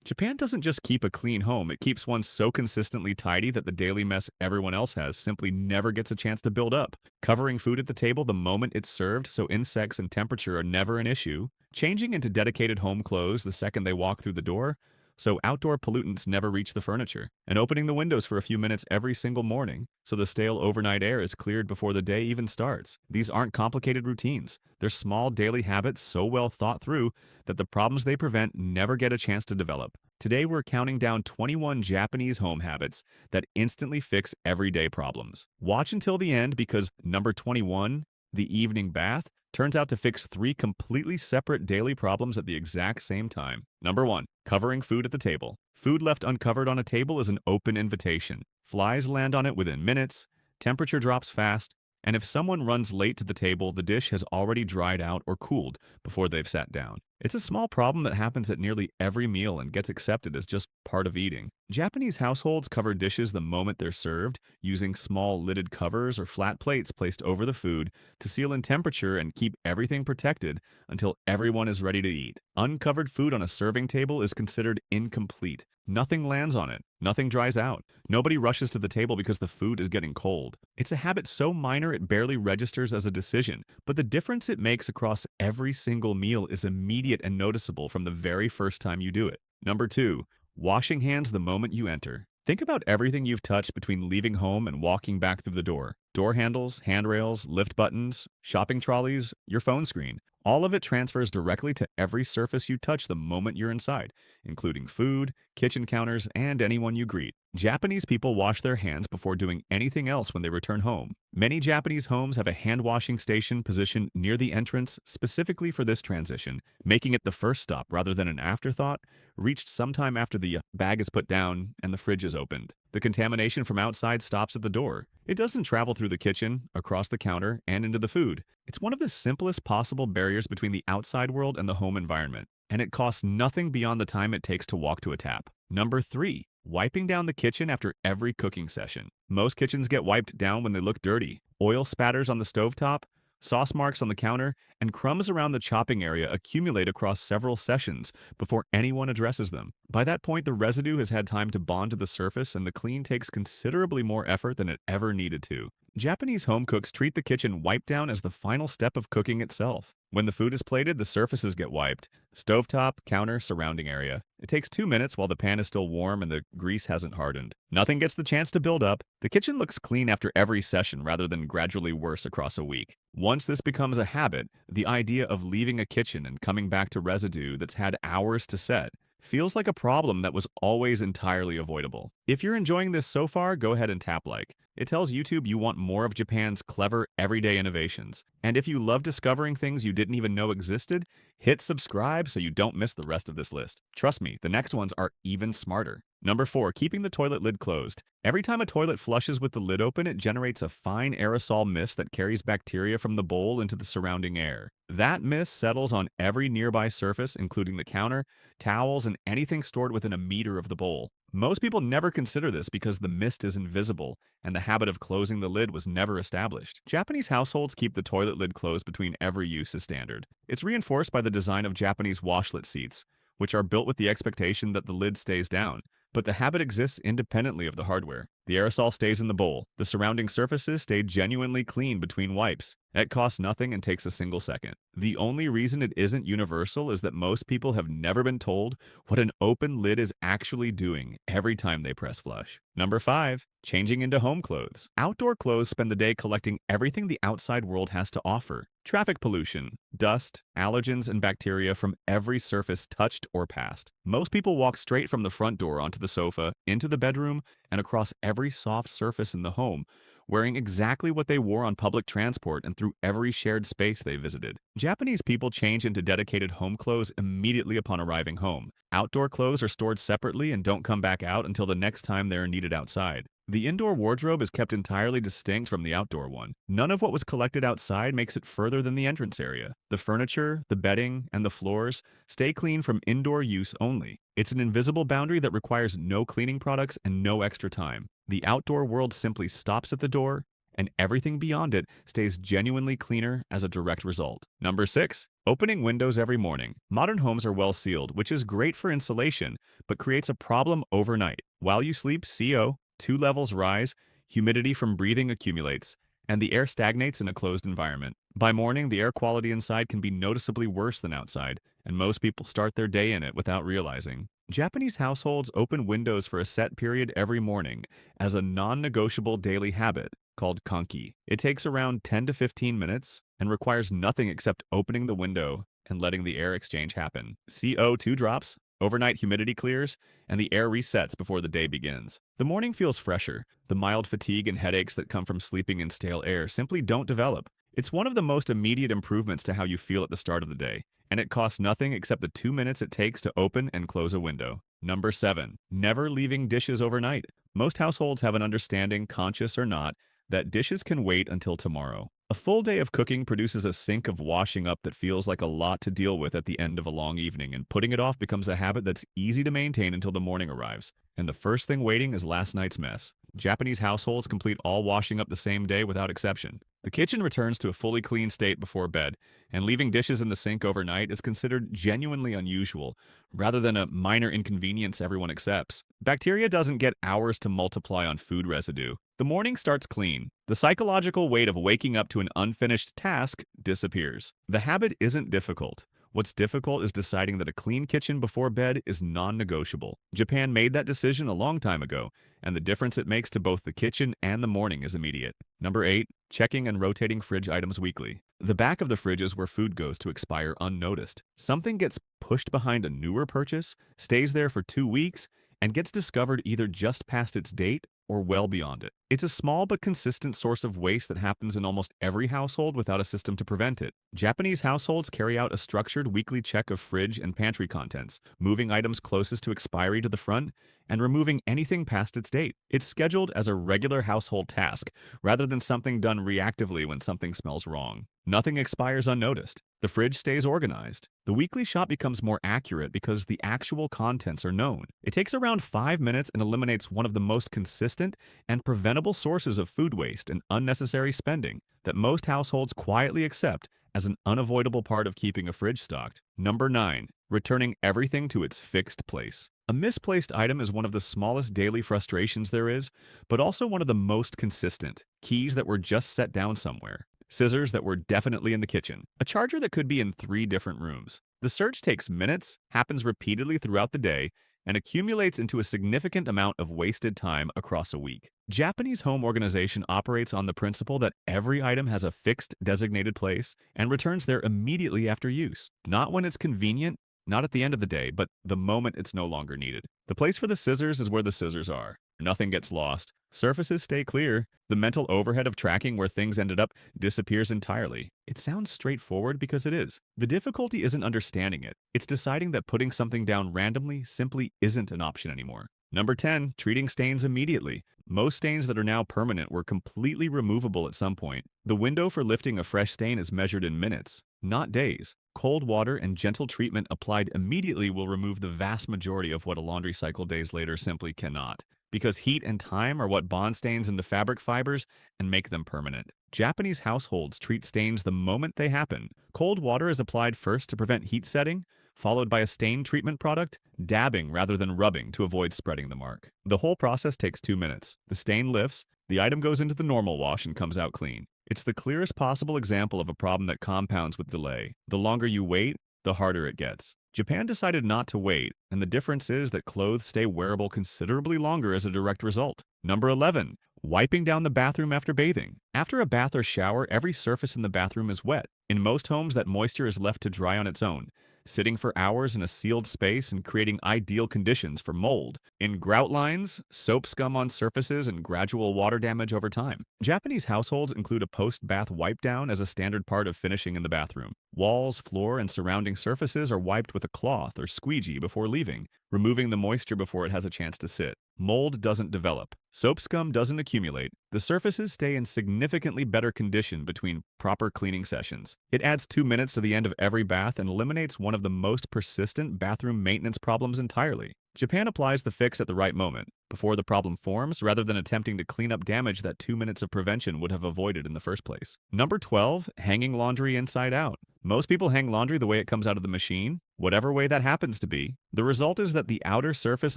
Japan doesn't just keep a clean home, it keeps one so consistently tidy that the daily mess everyone else has simply never gets a chance to build up. Covering food at the table the moment it's served so insects and temperature are never an issue. Changing into dedicated home clothes the second they walk through the door so outdoor pollutants never reach the furniture. And opening the windows for a few minutes every single morning so the stale overnight air is cleared before the day even starts. These aren't complicated routines. They're small daily habits so well thought through that the problems they prevent never get a chance to develop. Today, we're counting down 21 Japanese home habits that instantly fix everyday problems. Watch until the end because number 21, the evening bath, turns out to fix three completely separate daily problems at the exact same time. Number 1, covering food at the table. Food left uncovered on a table is an open invitation. Flies land on it within minutes, temperature drops fast, and if someone runs late to the table, the dish has already dried out or cooled before they've sat down. It's a small problem that happens at nearly every meal and gets accepted as just part of eating. Japanese households cover dishes the moment they're served, using small lidded covers or flat plates placed over the food to seal in temperature and keep everything protected until everyone is ready to eat. Uncovered food on a serving table is considered incomplete. Nothing lands on it. Nothing dries out. Nobody rushes to the table because the food is getting cold. It's a habit so minor it barely registers as a decision, but the difference it makes across every single meal is immediate and noticeable from the very first time you do it. Number 2, washing hands the moment you enter. Think about everything you've touched between leaving home and walking back through the door. Door handles, handrails, lift buttons, shopping trolleys, your phone screen. All of it transfers directly to every surface you touch the moment you're inside, including food, kitchen counters, and anyone you greet. Japanese people wash their hands before doing anything else when they return home. Many Japanese homes have a hand washing station positioned near the entrance specifically for this transition, making it the first stop rather than an afterthought, reached sometime after the bag is put down and the fridge is opened. The contamination from outside stops at the door. It doesn't travel through the kitchen, across the counter, and into the food. It's one of the simplest possible barriers between the outside world and the home environment, and it costs nothing beyond the time it takes to walk to a tap. Number 3, wiping down the kitchen after every cooking session. Most kitchens get wiped down when they look dirty. Oil spatters on the stovetop, sauce marks on the counter, and crumbs around the chopping area accumulate across several sessions before anyone addresses them. By that point, the residue has had time to bond to the surface and the clean takes considerably more effort than it ever needed to. Japanese home cooks treat the kitchen wipe down as the final step of cooking itself. When the food is plated, the surfaces get wiped. Stovetop, counter, surrounding area. It takes 2 minutes while the pan is still warm and the grease hasn't hardened. Nothing gets the chance to build up. The kitchen looks clean after every session rather than gradually worse across a week. Once this becomes a habit, the idea of leaving a kitchen and coming back to residue that's had hours to set feels like a problem that was always entirely avoidable. If you're enjoying this so far, go ahead and tap like. It tells YouTube you want more of Japan's clever, everyday innovations. And if you love discovering things you didn't even know existed, hit subscribe so you don't miss the rest of this list. Trust me, the next ones are even smarter. Number 4, keeping the toilet lid closed. Every time a toilet flushes with the lid open, it generates a fine aerosol mist that carries bacteria from the bowl into the surrounding air. That mist settles on every nearby surface, including the counter, towels, and anything stored within a meter of the bowl. Most people never consider this because the mist is invisible, and the habit of closing the lid was never established. Japanese households keep the toilet lid closed between every use as standard. It's reinforced by the design of Japanese washlet seats, which are built with the expectation that the lid stays down. But the habit exists independently of the hardware. The aerosol stays in the bowl. The surrounding surfaces stay genuinely clean between wipes. It costs nothing and takes a single second. The only reason it isn't universal is that most people have never been told what an open lid is actually doing every time they press flush. Number 5, changing into home clothes. Outdoor clothes spend the day collecting everything the outside world has to offer. Traffic pollution, dust, allergens, and bacteria from every surface touched or passed. Most people walk straight from the front door onto the sofa, into the bedroom, and across every soft surface in the home, wearing exactly what they wore on public transport and through every shared space they visited. Japanese people change into dedicated home clothes immediately upon arriving home. Outdoor clothes are stored separately and don't come back out until the next time they are needed outside. The indoor wardrobe is kept entirely distinct from the outdoor one. None of what was collected outside makes it further than the entrance area. The furniture, the bedding, and the floors stay clean from indoor use only. It's an invisible boundary that requires no cleaning products and no extra time. The outdoor world simply stops at the door, and everything beyond it stays genuinely cleaner as a direct result. Number 6, Opening windows every morning. Modern homes are well sealed, which is great for insulation, but creates a problem overnight. While you sleep, CO, 2 levels rise, humidity from breathing accumulates, and the air stagnates in a closed environment. By morning, the air quality inside can be noticeably worse than outside, and most people start their day in it without realizing. Japanese households open windows for a set period every morning as a non-negotiable daily habit called kanki. It takes around 10 to 15 minutes and requires nothing except opening the window and letting the air exchange happen. CO2 drops, overnight humidity clears, and the air resets before the day begins. The morning feels fresher. The mild fatigue and headaches that come from sleeping in stale air simply don't develop. It's one of the most immediate improvements to how you feel at the start of the day, and it costs nothing except the 2 minutes it takes to open and close a window. Number 7. Never leaving dishes overnight. Most households have an understanding, conscious or not, that dishes can wait until tomorrow. A full day of cooking produces a sink of washing up that feels like a lot to deal with at the end of a long evening, and putting it off becomes a habit that's easy to maintain until the morning arrives. And the first thing waiting is last night's mess. Japanese households complete all washing up the same day without exception. The kitchen returns to a fully clean state before bed, and leaving dishes in the sink overnight is considered genuinely unusual, rather than a minor inconvenience everyone accepts. Bacteria doesn't get hours to multiply on food residue. The morning starts clean. The psychological weight of waking up to an unfinished task disappears. The habit isn't difficult. What's difficult is deciding that a clean kitchen before bed is non-negotiable. Japan made that decision a long time ago, and the difference it makes to both the kitchen and the morning is immediate. Number 8. Checking and rotating fridge items weekly. The back of the fridge is where food goes to expire unnoticed. Something gets pushed behind a newer purchase, stays there for 2 weeks, and gets discovered either just past its date or well beyond it. It's a small but consistent source of waste that happens in almost every household without a system to prevent it. Japanese households carry out a structured weekly check of fridge and pantry contents, moving items closest to expiry to the front and removing anything past its date. It's scheduled as a regular household task, rather than something done reactively when something smells wrong. Nothing expires unnoticed. The fridge stays organized. The weekly shop becomes more accurate because the actual contents are known. It takes around 5 minutes and eliminates one of the most consistent and preventable sources of food waste and unnecessary spending that most households quietly accept as an unavoidable part of keeping a fridge stocked. Number 9. Returning everything to its fixed place. A misplaced item is one of the smallest daily frustrations there is, but also one of the most consistent. Keys that were just set down somewhere. Scissors that were definitely in the kitchen. A charger that could be in 3 different rooms. The search takes minutes, happens repeatedly throughout the day, and accumulates into a significant amount of wasted time across a week. Japanese home organization operates on the principle that every item has a fixed designated place and returns there immediately after use. Not when it's convenient, not at the end of the day, but the moment it's no longer needed. The place for the scissors is where the scissors are. Nothing gets lost. Surfaces stay clear. The mental overhead of tracking where things ended up disappears entirely. It sounds straightforward because it is. The difficulty isn't understanding it. It's deciding that putting something down randomly simply isn't an option anymore. Number 10. Treating stains immediately. Most stains that are now permanent were completely removable at some point. The window for lifting a fresh stain is measured in minutes, not days. Cold water and gentle treatment applied immediately will remove the vast majority of what a laundry cycle days later simply cannot, because heat and time are what bond stains into fabric fibers and make them permanent. Japanese households treat stains the moment they happen. Cold water is applied first to prevent heat setting, followed by a stain treatment product, dabbing rather than rubbing to avoid spreading the mark. The whole process takes 2 minutes. The stain lifts, the item goes into the normal wash and comes out clean. It's the clearest possible example of a problem that compounds with delay. The longer you wait, the harder it gets. Japan decided not to wait, and the difference is that clothes stay wearable considerably longer as a direct result. Number 11. Wiping down the bathroom after bathing. After a bath or shower, every surface in the bathroom is wet. In most homes, that moisture is left to dry on its own, sitting for hours in a sealed space and creating ideal conditions for mold. In grout lines, soap scum on surfaces, and gradual water damage over time. Japanese households include a post-bath wipe down as a standard part of finishing in the bathroom. Walls, floor, and surrounding surfaces are wiped with a cloth or squeegee before leaving, removing the moisture before it has a chance to sit. Mold doesn't develop. Soap scum doesn't accumulate. The surfaces stay in significantly better condition between proper cleaning sessions. It adds 2 minutes to the end of every bath and eliminates one of the most persistent bathroom maintenance problems entirely. Japan applies the fix at the right moment, before the problem forms rather than attempting to clean up damage that 2 minutes of prevention would have avoided in the first place. Number 12, hanging laundry inside out. Most people hang laundry the way it comes out of the machine, whatever way that happens to be. The result is that the outer surface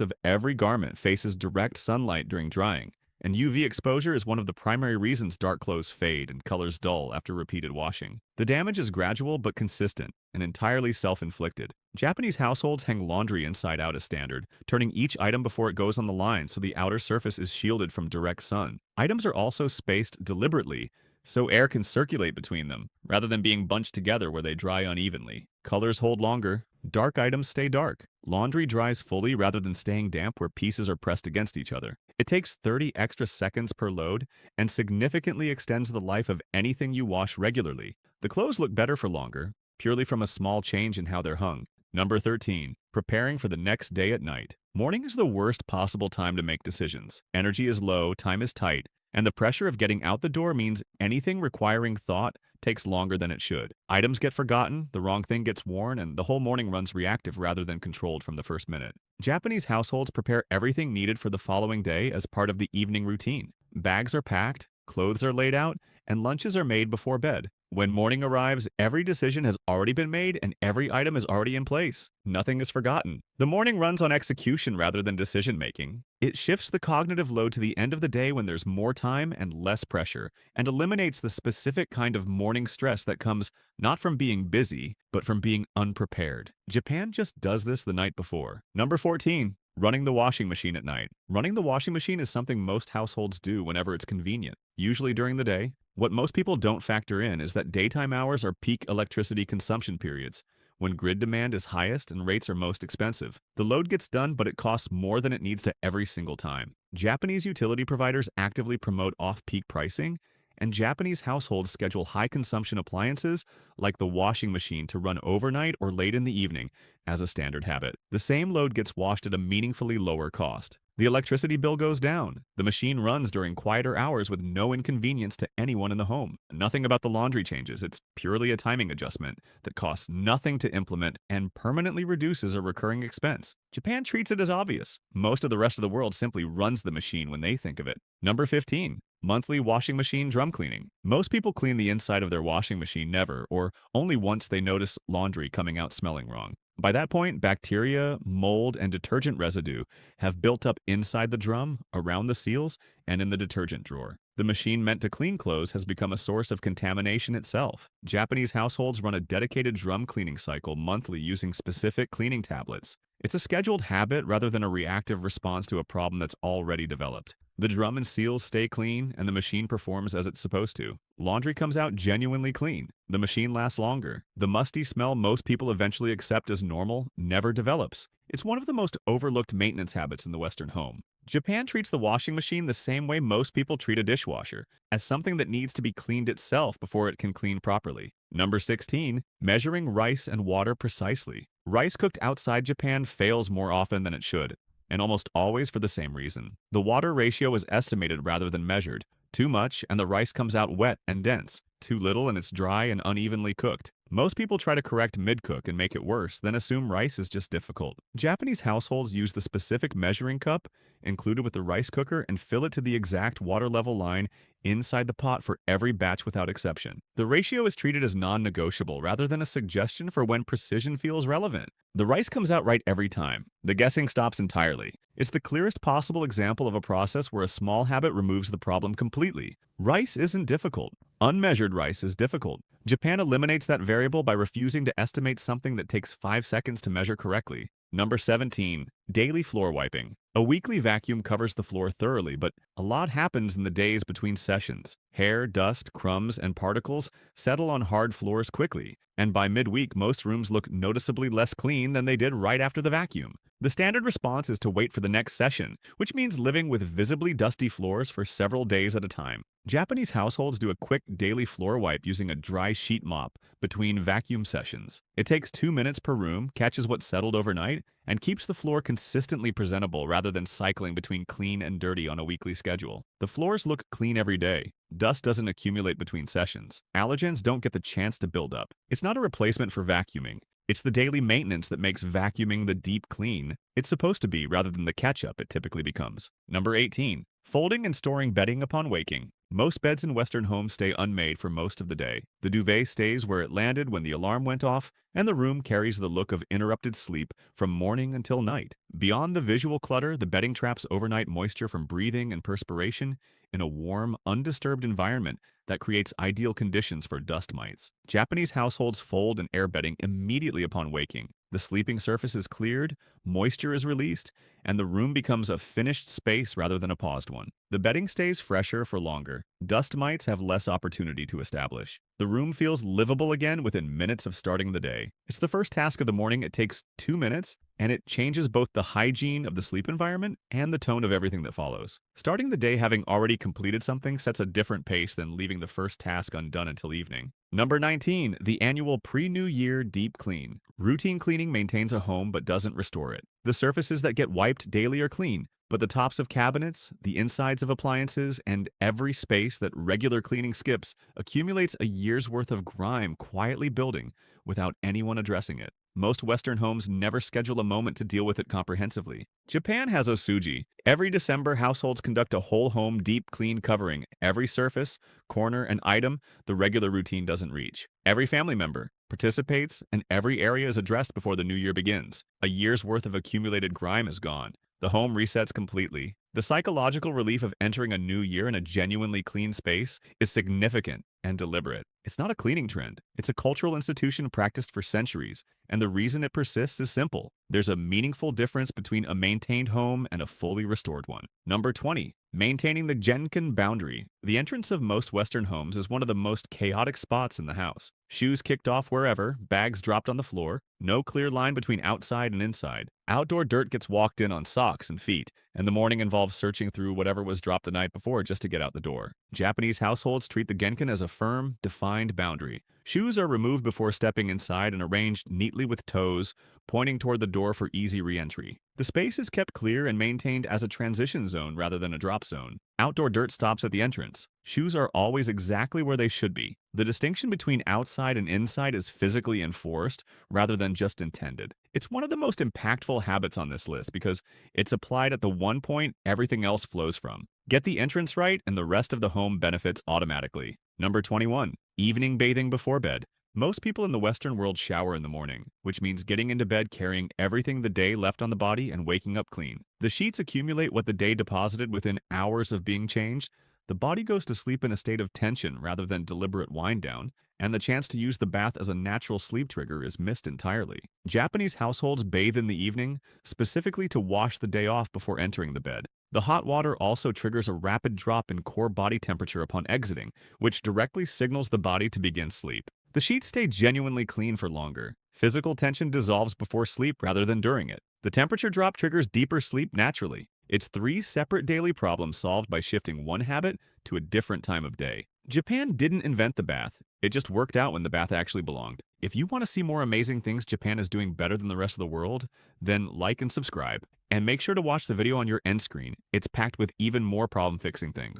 of every garment faces direct sunlight during drying, and UV exposure is one of the primary reasons dark clothes fade and colors dull after repeated washing. The damage is gradual but consistent and entirely self-inflicted. Japanese households hang laundry inside out as standard, turning each item before it goes on the line so the outer surface is shielded from direct sun. Items are also spaced deliberately so air can circulate between them, rather than being bunched together where they dry unevenly. Colors hold longer. Dark items stay dark. Laundry dries fully rather than staying damp where pieces are pressed against each other. It takes 30 extra seconds per load and significantly extends the life of anything you wash regularly. The clothes look better for longer, purely from a small change in how they're hung. Number 13. Preparing for the next day at night. Morning is the worst possible time to make decisions. Energy is low, time is tight, and the pressure of getting out the door means anything requiring thought takes longer than it should. Items get forgotten, the wrong thing gets worn, and the whole morning runs reactive rather than controlled from the first minute. Japanese households prepare everything needed for the following day as part of the evening routine. Bags are packed, clothes are laid out, and lunches are made before bed. When morning arrives, every decision has already been made and every item is already in place. Nothing is forgotten. The morning runs on execution rather than decision-making. It shifts the cognitive load to the end of the day when there's more time and less pressure, and eliminates the specific kind of morning stress that comes not from being busy, but from being unprepared. Japan just does this the night before. Number 14. Running the washing machine at night. Running the washing machine is something most households do whenever it's convenient, usually during the day. What most people don't factor in is that daytime hours are peak electricity consumption periods, when grid demand is highest and rates are most expensive. The load gets done, but it costs more than it needs to every single time. Japanese utility providers actively promote off-peak pricing, and Japanese households schedule high-consumption appliances like the washing machine to run overnight or late in the evening as a standard habit. The same load gets washed at a meaningfully lower cost. The electricity bill goes down. The machine runs during quieter hours with no inconvenience to anyone in the home. Nothing about the laundry changes. It's purely a timing adjustment that costs nothing to implement and permanently reduces a recurring expense. Japan treats it as obvious. Most of the rest of the world simply runs the machine when they think of it. Number 15. Monthly washing machine drum cleaning. Most people clean the inside of their washing machine never, or only once they notice laundry coming out smelling wrong. By that point, bacteria, mold, and detergent residue have built up inside the drum, around the seals, and in the detergent drawer. The machine meant to clean clothes has become a source of contamination itself. Japanese households run a dedicated drum cleaning cycle monthly using specific cleaning tablets. It's a scheduled habit rather than a reactive response to a problem that's already developed. The drum and seals stay clean, and the machine performs as it's supposed to. Laundry comes out genuinely clean. The machine lasts longer. The musty smell most people eventually accept as normal never develops. It's one of the most overlooked maintenance habits in the Western home. Japan treats the washing machine the same way most people treat a dishwasher, as something that needs to be cleaned itself before it can clean properly. Number 16. Measuring rice and water precisely. Rice cooked outside Japan fails more often than it should, and almost always for the same reason. The water ratio is estimated rather than measured. Too much, and the rice comes out wet and dense. Too little, and it's dry and unevenly cooked. Most people try to correct mid-cook and make it worse, then assume rice is just difficult. Japanese households use the specific measuring cup included with the rice cooker and fill it to the exact water level line inside the pot for every batch without exception. The ratio is treated as non-negotiable rather than a suggestion for when precision feels relevant. The rice comes out right every time. The guessing stops entirely. It's the clearest possible example of a process where a small habit removes the problem completely. Rice isn't difficult. Unmeasured rice is difficult. Japan eliminates that variable by refusing to estimate something that takes 5 seconds to measure correctly. Number 17. Daily floor wiping. A weekly vacuum covers the floor thoroughly, but a lot happens in the days between sessions. Hair, dust, crumbs, and particles settle on hard floors quickly, and by midweek most rooms look noticeably less clean than they did right after the vacuum. The standard response is to wait for the next session, which means living with visibly dusty floors for several days at a time. Japanese households do a quick daily floor wipe using a dry sheet mop between vacuum sessions. It takes 2 minutes per room, catches what's settled overnight, and keeps the floor consistently presentable rather than cycling between clean and dirty on a weekly schedule. The floors look clean every day. Dust doesn't accumulate between sessions. Allergens don't get the chance to build up. It's not a replacement for vacuuming. It's the daily maintenance that makes vacuuming the deep clean it's supposed to be rather than the catch-up it typically becomes. Number 18. Folding and storing bedding upon waking. Most beds in Western homes stay unmade for most of the day. The duvet stays where it landed when the alarm went off, and the room carries the look of interrupted sleep from morning until night. Beyond the visual clutter, the bedding traps overnight moisture from breathing and perspiration in a warm, undisturbed environment that creates ideal conditions for dust mites. Japanese households fold and air bedding immediately upon waking. The sleeping surface is cleared, moisture is released, and the room becomes a finished space rather than a paused one. The bedding stays fresher for longer. Dust mites have less opportunity to establish. The room feels livable again within minutes of starting the day. It's the first task of the morning. It takes 2 minutes, and it changes both the hygiene of the sleep environment and the tone of everything that follows. Starting the day having already completed something sets a different pace than leaving the first task undone until evening. Number 19, the annual pre-New Year deep clean. Routine cleaning maintains a home but doesn't restore it. The surfaces that get wiped daily are clean, but the tops of cabinets, the insides of appliances, and every space that regular cleaning skips accumulates a year's worth of grime quietly building without anyone addressing it. Most Western homes never schedule a moment to deal with it comprehensively. Japan has osuji. Every December, households conduct a whole home deep clean covering every surface, corner, and item the regular routine doesn't reach. Every family member participates, and every area is addressed before the new year begins. A year's worth of accumulated grime is gone. The home resets completely. The psychological relief of entering a new year in a genuinely clean space is significant and deliberate. It's not a cleaning trend. It's a cultural institution practiced for centuries, and the reason it persists is simple. There's a meaningful difference between a maintained home and a fully restored one. Number 20. Maintaining the Genkan boundary. The entrance of most Western homes is one of the most chaotic spots in the house. Shoes kicked off wherever, bags dropped on the floor, no clear line between outside and inside. Outdoor dirt gets walked in on socks and feet, and the morning involves searching through whatever was dropped the night before just to get out the door. Japanese households treat the Genkan as a firm, defined boundary. Shoes are removed before stepping inside and arranged neatly with toes, pointing toward the door for easy re-entry. The space is kept clear and maintained as a transition zone rather than a drop zone. Outdoor dirt stops at the entrance. Shoes are always exactly where they should be. The distinction between outside and inside is physically enforced rather than just intended. It's one of the most impactful habits on this list because it's applied at the one point everything else flows from. Get the entrance right and the rest of the home benefits automatically. Number 21. Evening bathing before bed. Most people in the Western world shower in the morning, which means getting into bed carrying everything the day left on the body and waking up clean. The sheets accumulate what the day deposited within hours of being changed. The body goes to sleep in a state of tension rather than deliberate wind down, and the chance to use the bath as a natural sleep trigger is missed entirely. Japanese households bathe in the evening, specifically to wash the day off before entering the bed. The hot water also triggers a rapid drop in core body temperature upon exiting, which directly signals the body to begin sleep. The sheets stay genuinely clean for longer. Physical tension dissolves before sleep rather than during it. The temperature drop triggers deeper sleep naturally. It's 3 separate daily problems solved by shifting one habit to a different time of day. Japan didn't invent the bath. It just worked out when the bath actually belonged. If you want to see more amazing things Japan is doing better than the rest of the world, then like and subscribe. And make sure to watch the video on your end screen. It's packed with even more problem-fixing things.